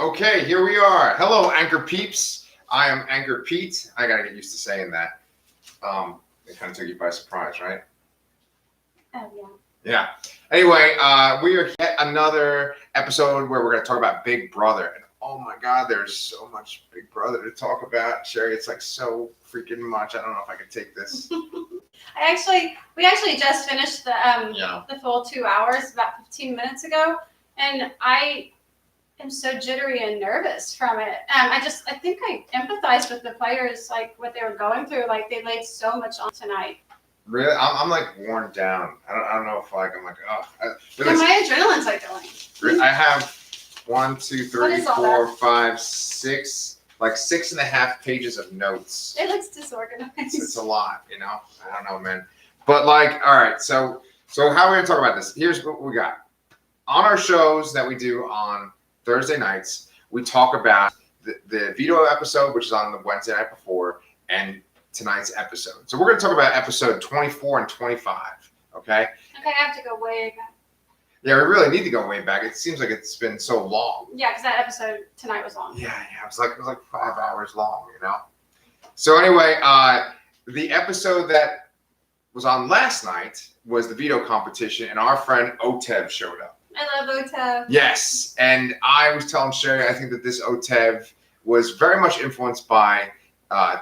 Okay, here we are. Hello, Anchor Peeps. I am Anchorpete. I gotta get used to saying that. It kind of took you by surprise, right? Oh, yeah. Yeah. Anyway, we are yet another episode where we're gonna talk about Big Brother. And oh my God, there's so much Big Brother to talk about. Sherry, it's like so freaking much. I don't know if I can take this. We actually just finished the full 2 hours about 15 minutes ago, and I am so jittery and nervous from it. I think I empathized with the players, like what they were going through. Like they laid so much on tonight. Really, I'm like worn down. I don't know if like I'm like And my adrenaline's like going. I have 1, 2, 3, What is all 4, that? 5, 6, like 6.5 pages of notes. It looks disorganized. It's a lot, you know. I don't know, man. But like, all right. So how are we gonna talk about this? Here's what we got on our shows that we do on Thursday nights. We talk about the veto episode, which is on the Wednesday night before, and tonight's episode. So we're going to talk about episode 24 and 25. Okay. Okay, I have to go way back. Yeah, we really need to go way back. It seems like it's been so long. Yeah, because that episode tonight was long. Yeah, it was like 5 hours long, you know. So anyway, the episode that was on last night was the veto competition, and our friend OTEV showed up. I love OTEV. Yes, and I was telling Sherry, I think that this OTEV was very much influenced by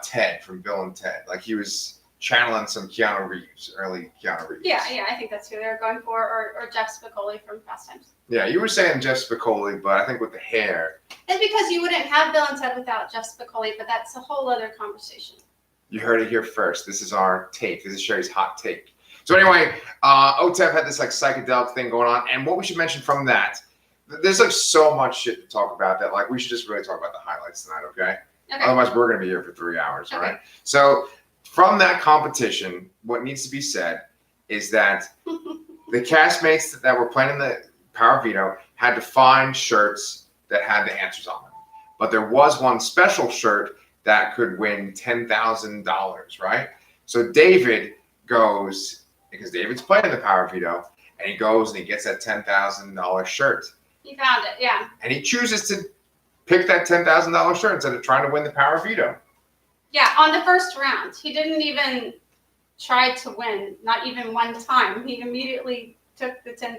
Ted from Bill and Ted. Like he was channeling some Keanu Reeves, early Keanu Reeves. Yeah, I think that's who they were going for, or Jeff Spicoli from Fast Times. Yeah, you were saying Jeff Spicoli, but I think with the hair. It's because you wouldn't have Bill and Ted without Jeff Spicoli, but that's a whole other conversation. You heard it here first. This is our take. This is Sherry's hot take. So anyway, OTEV had this like psychedelic thing going on, and what we should mention from that, there's like so much shit to talk about that like we should just really talk about the highlights tonight, okay? Okay. Otherwise, we're going to be here for 3 hours, Okay. all right? So from that competition, what needs to be said is that the castmates that were playing in the Power of Veto had to find shirts that had the answers on them. But there was one special shirt that could win $10,000, right? So David goes, because David's playing in the Power of Veto, and he goes and he gets that $10,000 shirt. You found it, yeah. And he chooses to pick that $10,000 shirt instead of trying to win the Power of Veto. Yeah, on the first round. He didn't even try to win, not even one time. He immediately took the $10,000.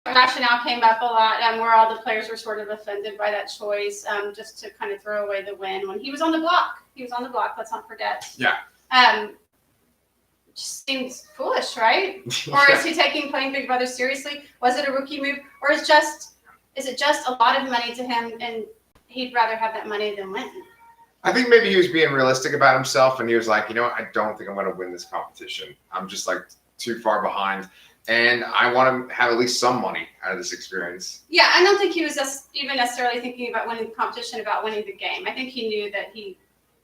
Rationale came up a lot, where all the players were sort of offended by that choice, just to kind of throw away the win when he was on the block. He was on the block, let's not forget. Yeah. Just seems foolish, right? Or is he playing Big Brother seriously? Was it a rookie move? Or is it just a lot of money to him and he'd rather have that money than win? I think maybe he was being realistic about himself and he was like, you know what, I don't think I'm going to win this competition. I'm just like too far behind. And I want to have at least some money out of this experience. Yeah, I don't think he was even necessarily thinking about winning the competition, about winning the game. I think he knew that he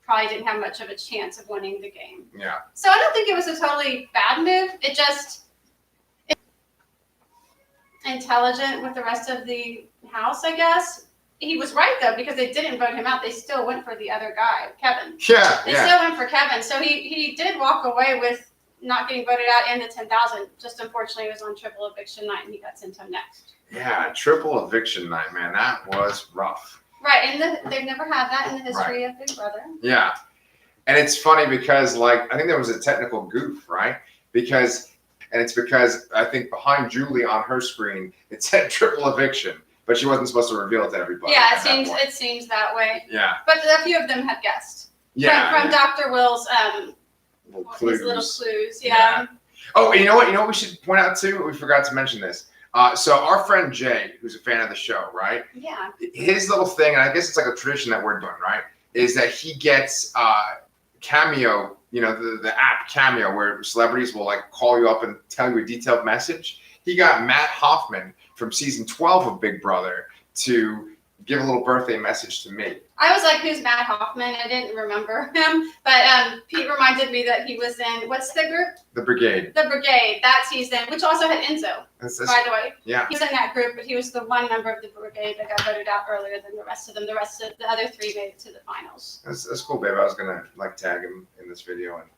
probably didn't have much of a chance of winning the game. Yeah. So I don't think it was a totally bad move. It's intelligent with the rest of the house, I guess. He was right though, because they didn't vote him out. They still went for the other guy, Kevin. Yeah. They still went for Kevin. So he did walk away with not getting voted out and the $10,000. Just unfortunately, it was on triple eviction night and he got sent home next. Yeah, triple eviction night, man. That was rough. Right, and they've never had that in the history of Big Brother. Yeah, and it's funny because, like, I think there was a technical goof, right? Because I think behind Julie on her screen, it said triple eviction, but she wasn't supposed to reveal it to everybody. Yeah, it seems that way. Yeah. But a few of them had guessed. Yeah. From Dr. Will's his little clues, yeah. Oh, you know what we should point out too? We forgot to mention this. So our friend Jay, who's a fan of the show, right? Yeah. His little thing, and I guess it's like a tradition that we're doing, right? Is that he gets Cameo, you know, the app Cameo, where celebrities will like call you up and tell you a detailed message. He got Matt Hoffman from season 12 of Big Brother to give a little birthday message to me. I was like, who's Matt Hoffman? I didn't remember him, but Pete reminded me that he was in, what's the group? The Brigade. The Brigade, that season, which also had Enzo, by the way. Yeah. He was in that group, but he was the one member of the Brigade that got voted out earlier than the rest of them. The other three made it to the finals. That's cool, babe. I was gonna like tag him in this video and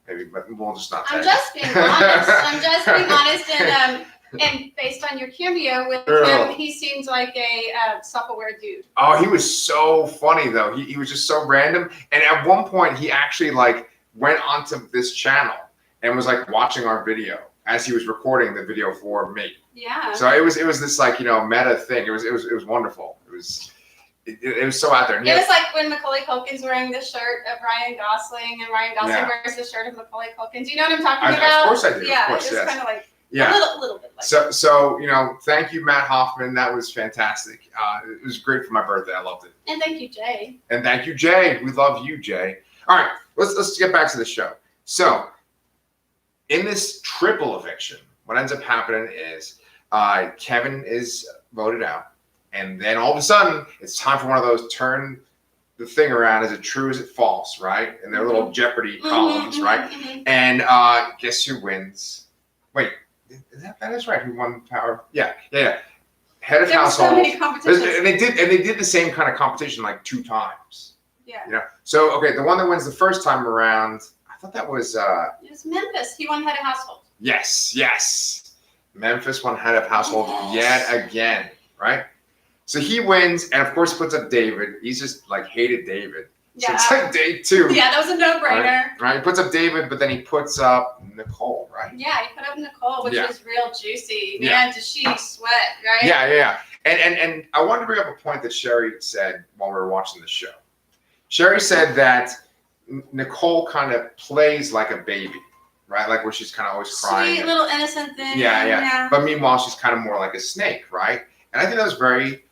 maybe, but we'll just not tag I'm just being honest. I'm just being honest, and And based on your cameo with him, he seems like a self-aware dude. Oh, he was so funny though. He was just so random. And at one point, he actually like went onto this channel and was like watching our video as he was recording the video for me. Yeah. So it was this like, you know, meta thing. It was wonderful. It was so out there. It was like when Macaulay Culkin's wearing the shirt of Ryan Gosling and Ryan Gosling wears the shirt of Macaulay Culkin. Do you know what I'm talking about? Of course I do. Yeah, of course, it was kind of like a little bit like So you know, thank you, Matt Hoffman. That was fantastic. It was great for my birthday. I loved it. And thank you, Jay. And thank you, Jay. We love you, Jay. All right, let's get back to the show. So in this triple eviction, what ends up happening is Kevin is voted out. And then all of a sudden, it's time for one of those turn the thing around. Is it true? Is it false? Right? And their little Jeopardy columns, right? And guess who wins? Wait, that is right. Who won Power? Yeah. Head of household. So many competitions. And they did the same kind of competition like 2 times. Yeah. You know. So okay, the one that wins the first time around, I thought that was. It was Memphis. He won head of household. Yes. Memphis won head of household yet again, right? So he wins, and of course he puts up David. He's just like hated David. So it's like day 2. Yeah, that was a no-brainer. Right? He puts up David, but then he puts up Nicole, right? Yeah, he put up Nicole, which was real juicy. Man, Yeah. does she sweat, right? Yeah. And I wanted to bring up a point that SHARI said while we were watching the show. SHARI said that Nicole kind of plays like a baby, right? Like where she's kind of always crying. Sweet little innocent thing. Yeah. But meanwhile, she's kind of more like a snake, right? And I think that was very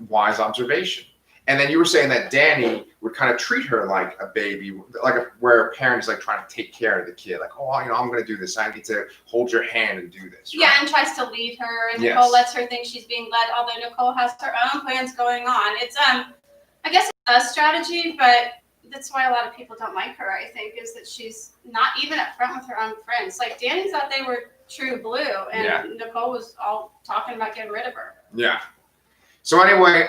wise observation. And then you were saying that Dani would kind of treat her like a baby, where a parent is like trying to take care of the kid. Like, oh, you know, I'm going to do this. I need to hold your hand and do this. Right? Yeah, and tries to lead her. And Nicole lets her think she's being led, although Nicole has her own plans going on. It's, I guess it's a strategy, but that's why a lot of people don't like her, I think, is that she's not even upfront with her own friends. Like, Dani thought they were true blue, and Nicole was all talking about getting rid of her. Yeah. So anyway,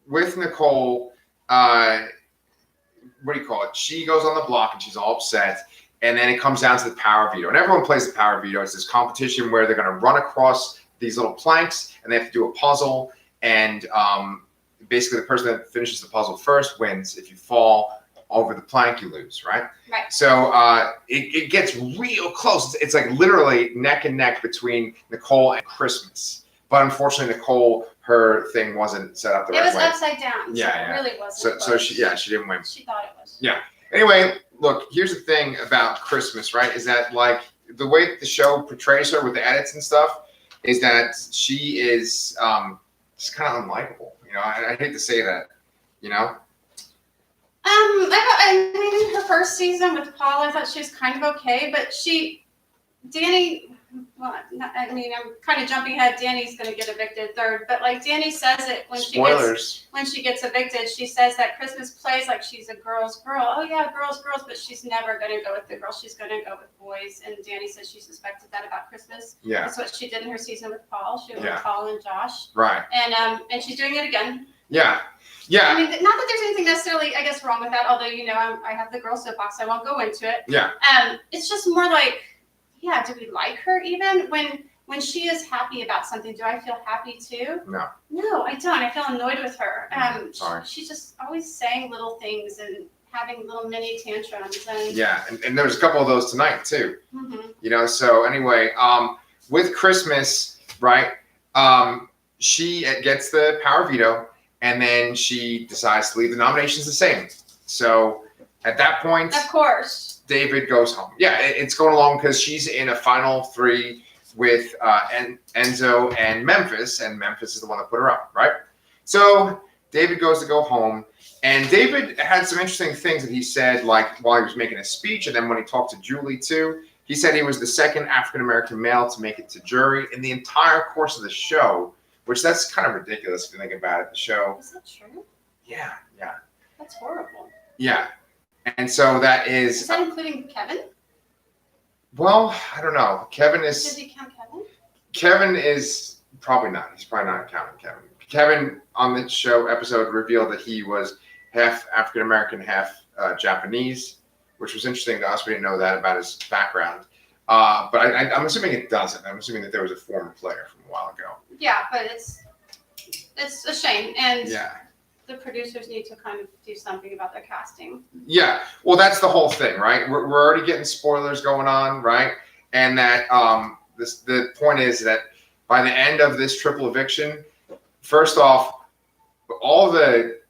with Nicole, what do you call it? She goes on the block and she's all upset. And then it comes down to the power veto. And everyone plays the power veto. It's this competition where they're going to run across these little planks and they have to do a puzzle. And basically the person that finishes the puzzle first wins. If you fall over the plank, you lose, right? Right. So it gets real close. It's like literally neck and neck between Nicole and Christmas. But unfortunately, Nicole, her thing wasn't set up the right way. It was upside down. So it really wasn't. So she didn't win. She thought it was. Yeah. Anyway, look, here's the thing about Christmas, right? Is that like the way that the show portrays her with the edits and stuff is that she is just kind of unlikable. You know, I hate to say that, you know? I mean, her first season with Paul, I thought she was kind of okay, but Dani, well, I mean, I'm kind of jumping ahead. Dani's going to get evicted third, but like Dani says it when she gets evicted, she says that Christmas plays like she's a girl's girl. Oh yeah, girls, but she's never going to go with the girls. She's going to go with boys. And Dani says she suspected that about Christmas. Yeah. That's what she did in her season with Paul. She went with Paul and Josh. Right. And she's doing it again. Yeah. I mean, not that there's anything necessarily, I guess, wrong with that. Although, you know, I have the girl soapbox. I won't go into it. Yeah. It's just more like, yeah, do we like her even? When she is happy about something, do I feel happy too? No, I don't. I feel annoyed with her. Sorry. She's just always saying little things and having little mini tantrums. And and there's a couple of those tonight too. You know, so anyway, with Christmas, right, she gets the power veto and then she decides to leave the nominations the same. So at that point, of course, David goes home. Yeah, it's going along because she's in a final 3 with Enzo and Memphis is the one that put her up, right? So David goes to go home, and David had some interesting things that he said, like while he was making his speech, and then when he talked to Julie too. He said he was the second African-American male to make it to jury in the entire course of the show, which that's kind of ridiculous if you think about it. The show. Is that true? Yeah. That's horrible. Yeah. And so that is. Is that including Kevin? Well, I don't know. Kevin is. Does he count Kevin? Kevin is probably not. He's probably not counting Kevin. Kevin on the show episode revealed that he was half African American, half Japanese, which was interesting to us. We didn't know that about his background. But I'm assuming it doesn't. I'm assuming that there was a former player from a while ago. Yeah, but it's a shame, and yeah. The producers need to kind of do something about their casting. Yeah, well, that's the whole thing, right? We're already getting spoilers going on, right? And that the point is that by the end of this triple eviction, first off, all the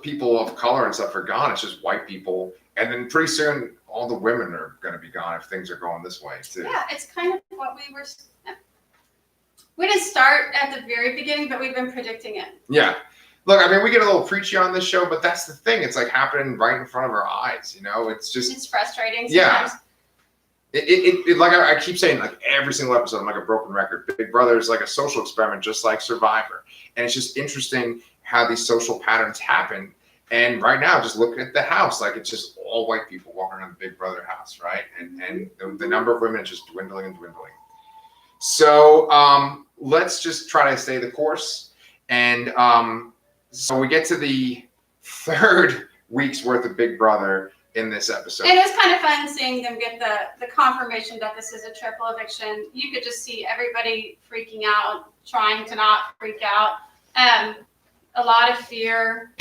people of color and stuff are gone. It's just white people, and then pretty soon all the women are going to be gone if things are going this way too. Yeah, it's kind of what we were. We didn't start at the very beginning, but we've been predicting it. Yeah. Look, I mean, we get a little preachy on this show, but that's the thing. It's like happening right in front of our eyes, you know? It's just... It's frustrating sometimes. Yeah. It like I keep saying, like every single episode, I'm like a broken record. Big Brother is like a social experiment, just like Survivor. And it's just interesting how these social patterns happen. And right now, just look at the house. Like, it's just all white people walking around the Big Brother house, right? And the number of women is just dwindling and dwindling. So let's just try to stay the course. And... so we get to the 3rd week's worth of Big Brother in this episode. And it was kind of fun seeing them get the confirmation that this is a triple eviction. You could just see everybody freaking out, trying to not freak out. A lot of fear,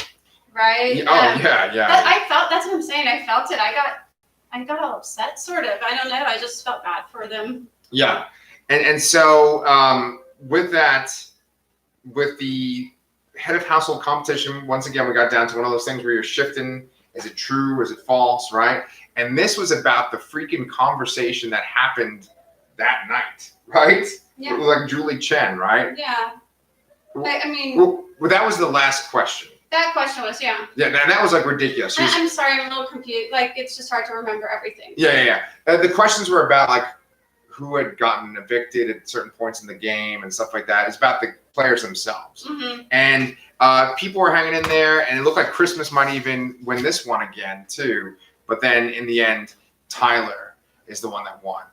right? Yeah. I felt, that's what I'm saying. I felt it. I got all upset, sort of. I don't know. I just felt bad for them. Yeah. And so with that, with the head of household competition, once again, we got down to one of those things where you're shifting. Is it true? Is it false? Right? And this was about the freaking conversation that happened that night, right? Yeah. Like Julie Chen, right? Yeah. I mean... Well, that was the last question. That question was, yeah. Yeah, and that was like ridiculous. I'm sorry, I'm a little confused. Like, it's just hard to remember everything. Yeah. The questions were about like who had gotten evicted at certain points in the game and stuff like that. It's about the players themselves. Mm-hmm. And people were hanging in there, and it looked like Christmas might even win this one again too. But then in the end, Tyler is the one that won.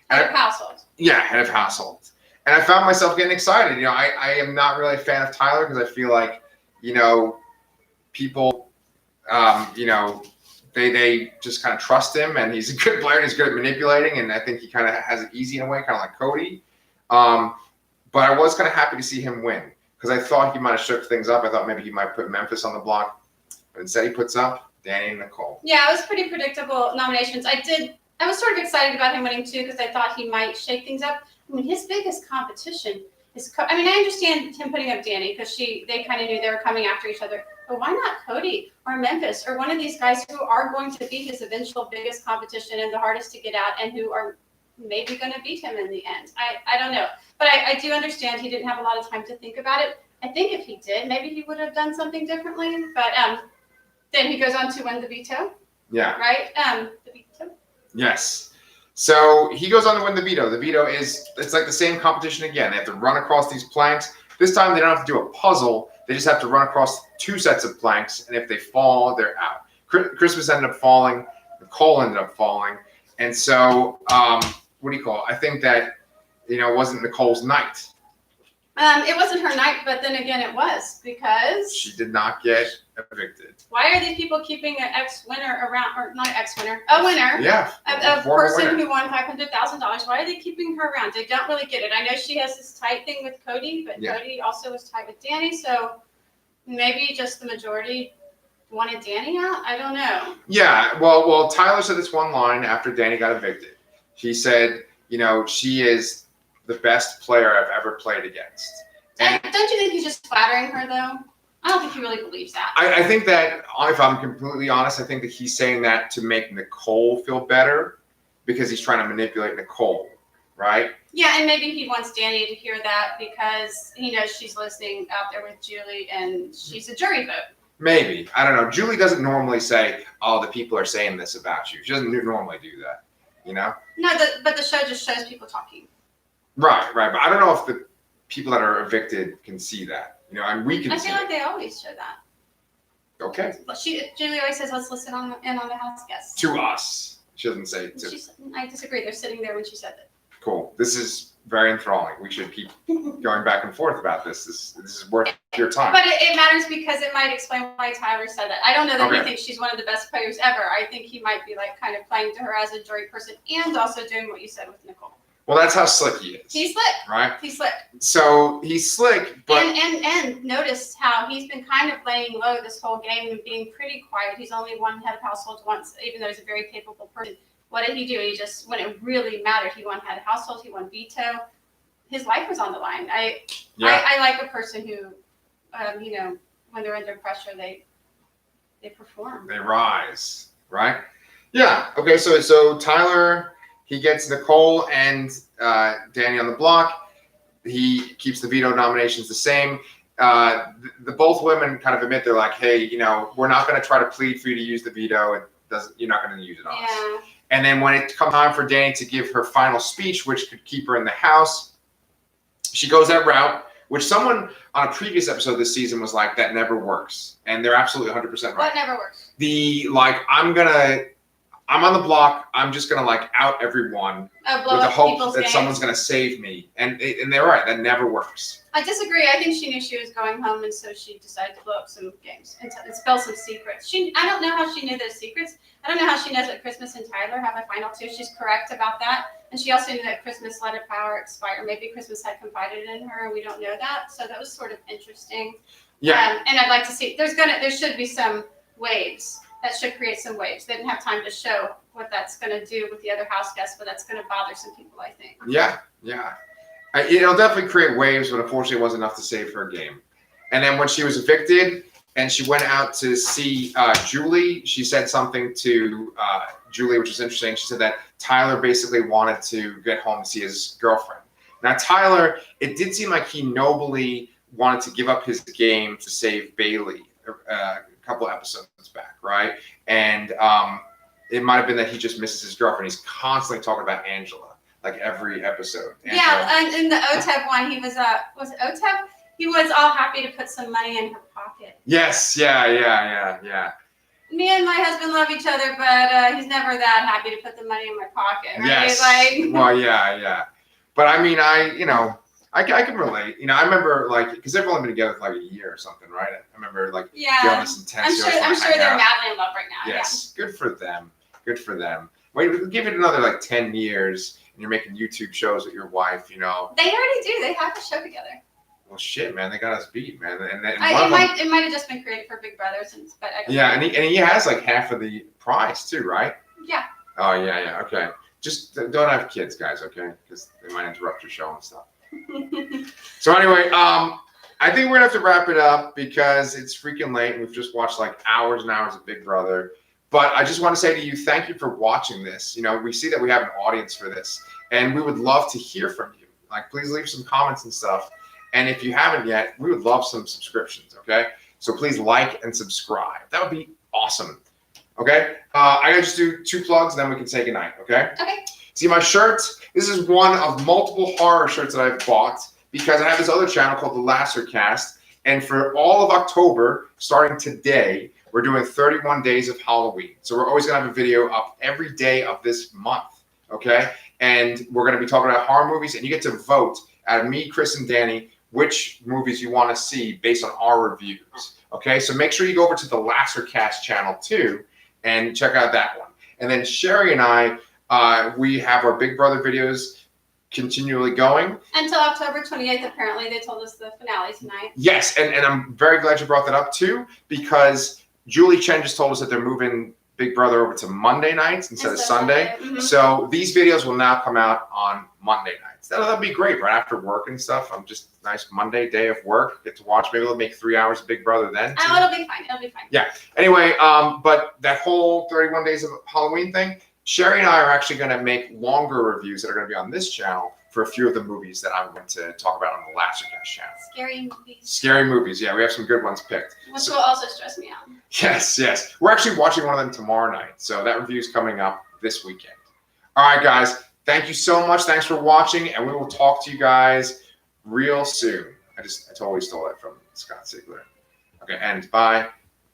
Head of household. Yeah, head of household. And I found myself getting excited. You know, I am not really a fan of Tyler because I feel like, you know, people, you know, they just kind of trust him, and he's a good player, and he's good at manipulating, and I think he kind of has it easy in a way, kind of like Cody. But I was kind of happy to see him win because I thought he might have shook things up. I thought maybe he might put Memphis on the block, but instead he puts up Dani and Nicole. Yeah, it was pretty predictable nominations. I was sort of excited about him winning too because I thought he might shake things up. I mean, his biggest competition is, I mean, I understand him putting up Dani because they kind of knew they were coming after each other. But why not Cody or Memphis or one of these guys who are going to be his eventual biggest competition and the hardest to get at and who are maybe going to beat him in the end? I don't know. But I do understand he didn't have a lot of time to think about it. I think if he did, maybe he would have done something differently. But then he goes on to win the veto. Yeah. Right? The veto. Yes. So he goes on to win the veto. The veto it's like the same competition again. They have to run across these planks. This time they don't have to do a puzzle. They just have to run across 2 sets of planks, and if they fall, they're out. Christmas ended up falling. Nicole ended up falling. And so, what do you call it? I think that, you know, it wasn't Nicole's night. It wasn't her night, but then again it was because... she did not get evicted. Why are these people keeping an ex-winner around, or not ex-winner, a winner? Yeah. A person who won $500,000. Why are they keeping her around? They don't really get it. I know she has this tight thing with Cody, but yeah. Cody also was tight with Dani, so maybe just the majority wanted Dani out? I don't know. Yeah, well, Tyler said this one line after Dani got evicted. He said, you know, she is the best player I've ever played against. And don't you think he's just flattering her, though? I don't think he really believes that. I think that, if I'm completely honest, I think that he's saying that to make Nicole feel better because he's trying to manipulate Nicole, right? Yeah, and maybe he wants Dani to hear that because he knows she's listening out there with Julie and she's a jury vote. Maybe. I don't know. Julie doesn't normally say, oh, the people are saying this about you. She doesn't normally do that, you know? No, but the show just shows people talking. Right. But I don't know if the people that are evicted can see that. You know, and we can see I feel like they always show that. Okay. But Julie always says, let's listen on the house guests. To us. She doesn't say to... I disagree. They're sitting there when she said that. Cool. This is very enthralling. We should keep going back and forth about this. This is worth your time. But it matters because it might explain why Tyler said that. I don't know that he thinks she's one of the best players ever. I think he might be like kind of playing to her as a jury person and also doing what you said with Nicole. Well, that's how slick he is. He's slick. Right? He's slick. So he's slick, but... And notice how he's been kind of laying low this whole game and being pretty quiet. He's only won head of households once, even though he's a very capable person. What did he do? He just, when it really mattered, he won head of household, he won veto. His life was on the line. I like a person who, you know, when they're under pressure, they perform. They rise, right? Yeah. Okay. So Tyler, he gets Nicole and Dani on the block. He keeps the veto nominations the same. The both women kind of admit they're like, hey, you know, we're not going to try to plead for you to use the veto. You're not going to use it on us. And then when it comes time for Dani to give her final speech, which could keep her in the house, she goes that route, which someone on a previous episode this season was like, that never works. And they're absolutely 100% right. What never works? I'm on the block. I'm just going to like out everyone with the hope that someone's going to save me. And they're right. That never works. I disagree. I think she knew she was going home, and so she decided to blow up some games and spill some secrets. I don't know how she knew those secrets. I don't know how she knows that Christmas and Tyler have a final two. She's correct about that. And she also knew that Christmas let her power expire. Maybe Christmas had confided in her, and we don't know that. So that was sort of interesting. Yeah. And I'd like to see, there should be some waves. That should create some waves. They didn't have time to show what that's going to do with the other house guests, but that's going to bother some people, I think. Yeah. It'll definitely create waves, but unfortunately it wasn't enough to save her game. And then when she was evicted and she went out to see Julie, she said something to Julie, which was interesting. She said that Tyler basically wanted to get home to see his girlfriend. Now, Tyler, it did seem like he nobly wanted to give up his game to save Bailey a couple episodes back, right? And it might have been that he just misses his girlfriend. He's constantly talking about Angela, like every episode. Angela. Yeah, and in the OTEV one, he was it OTEV? He was all happy to put some money in her pocket. Yes, yeah. Me and my husband love each other, but he's never that happy to put the money in my pocket. Right? Yes. Well, yeah. But I mean, I can relate. You know, I remember like because they've only been together for like a year or something, right? I remember like feeling this intense. I'm sure they're madly in love right now. Yes, yeah. Good for them. Wait, give it another like 10 years, and you're making YouTube shows with your wife. You know. They already do. They have a show together. Well, shit, man, they got us beat, man. And it might have just been created for Big Brothers, and he has like half of the prize too, right? Yeah. Oh yeah. Okay. Just don't have kids, guys, okay? Because they might interrupt your show and stuff. So anyway, I think we're gonna have to wrap it up because it's freaking late and we've just watched like hours and hours of Big Brother. But I just want to say to you, thank you for watching this. You know, we see that we have an audience for this, and we would love to hear from you. Like, please leave some comments and stuff. And if you haven't yet, we would love some subscriptions. Okay, so please like and subscribe. That would be awesome. Okay, I gotta just do 2 plugs, and then we can say goodnight. Okay. Okay. See my shirts? This is one of multiple horror shirts that I've bought because I have this other channel called The Laster Cast. And for all of October, starting today, we're doing 31 days of Halloween. So we're always going to have a video up every day of this month, okay? And we're going to be talking about horror movies, and you get to vote out of me, Chris, and Dani which movies you want to see based on our reviews, okay? So make sure you go over to The Laster Cast channel too and check out that one. And then SHARI and I, we have our Big Brother videos continually going. Until October 28th, apparently. They told us the finale tonight. Yes, and I'm very glad you brought that up too, because Julie Chen just told us that they're moving Big Brother over to Monday nights instead of Sunday. Mm-hmm. So these videos will now come out on Monday nights. That'll be great, right after work and stuff. I'm just nice Monday day of work. Get to watch. Maybe we'll make 3 hours of Big Brother then. Oh, it'll be fine. It'll be fine. Yeah. Anyway, but that whole 31 days of Halloween thing, SHARI and I are actually going to make longer reviews that are going to be on this channel for a few of the movies that I'm going to talk about on the Lastercast channel. Scary movies. Scary movies, yeah. We have some good ones picked. Which will also stress me out. Yes. We're actually watching one of them tomorrow night. So that review is coming up this weekend. All right, guys. Thank you so much. Thanks for watching. And we will talk to you guys real soon. I totally stole that from Scott Sigler. Okay, and bye.